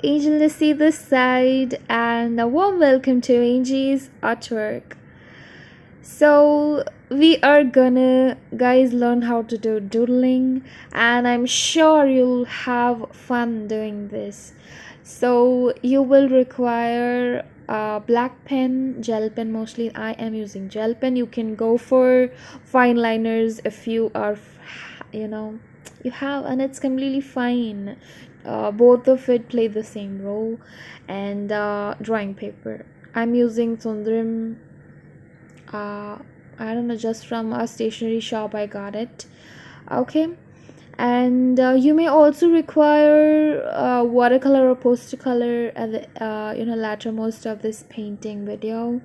Angel Nisi this side, and a warm welcome to Angie's Artwork. So, we are gonna, guys, learn how to do doodling, and I'm sure you'll have fun doing this. So, you will require a black pen, gel pen mostly. I am using gel pen. You can go for fine liners if you are, you know, you have, and it's completely fine. Both of it play the same role. And drawing paper, I'm using Sundram. uh, I don't know, just from a stationery shop I got it. Okay. And you may also require watercolor or poster color at the latter most of this painting video,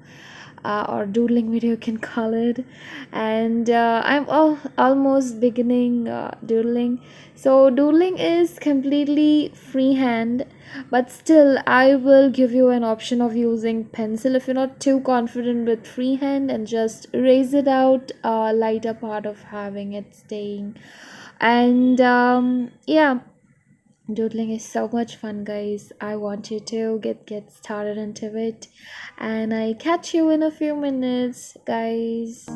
or doodling video you can call it. And I'm almost beginning doodling. So doodling is completely freehand, but still I will give you an option of using pencil if you're not too confident with freehand, and just erase it out, lighter part of having it staying. And yeah, doodling is so much fun, guys. I want you to get started into it, and I catch you in a few minutes, guys.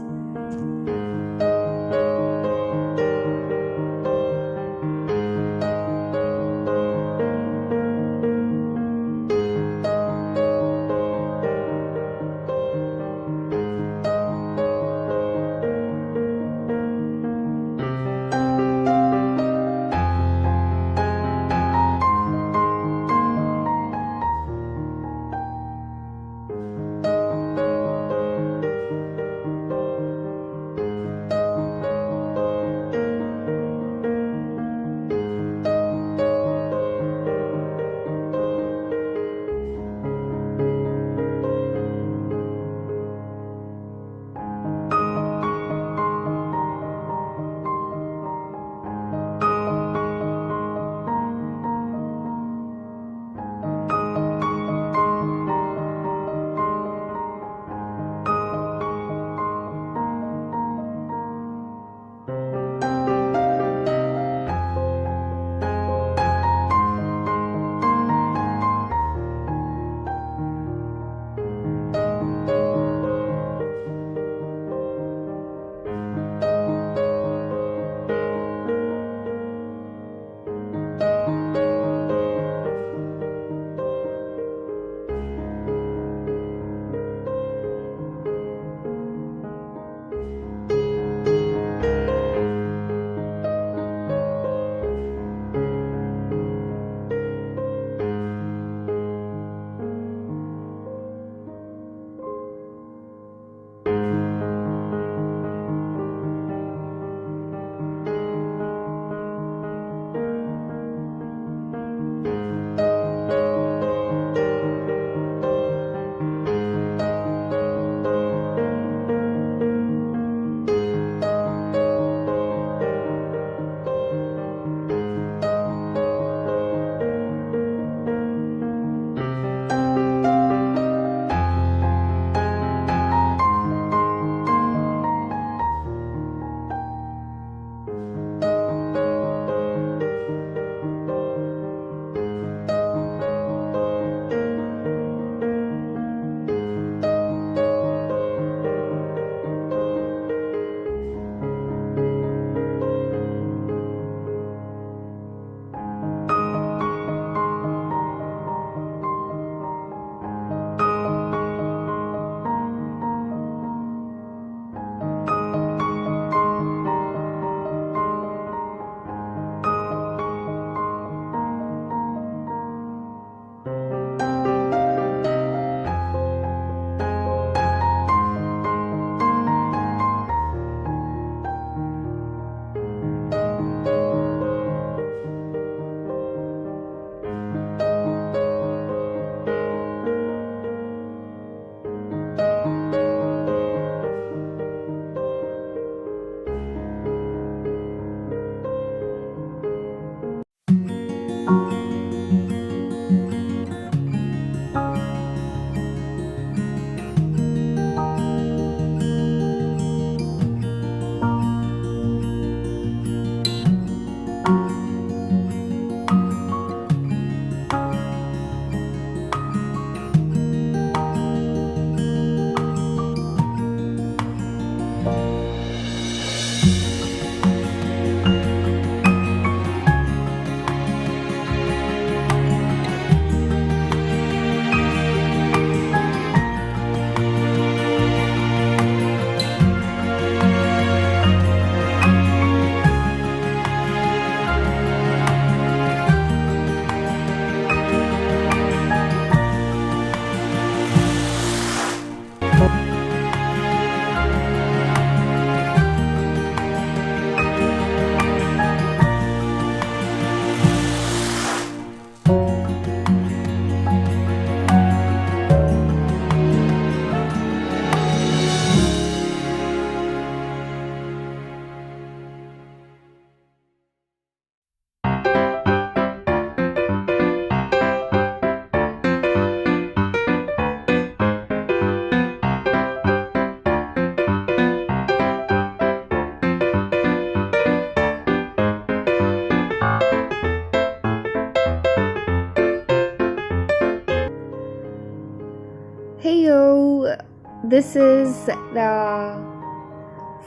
this is the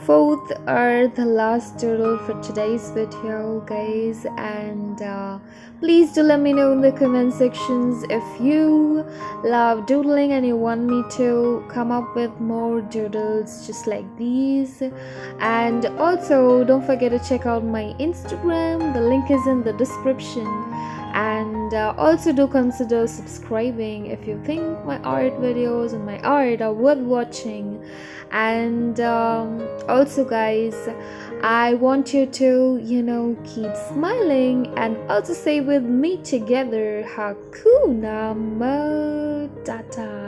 fourth or the last doodle for today's video, guys, and please do let me know in the comment sections if you love doodling and you want me to come up with more doodles just like these. And also don't forget to check out my Instagram, the link is in the description. And also do consider subscribing if you think my art videos and my art are worth watching. And also, guys, I want you to keep smiling and also say with me together, Hakuna Matata.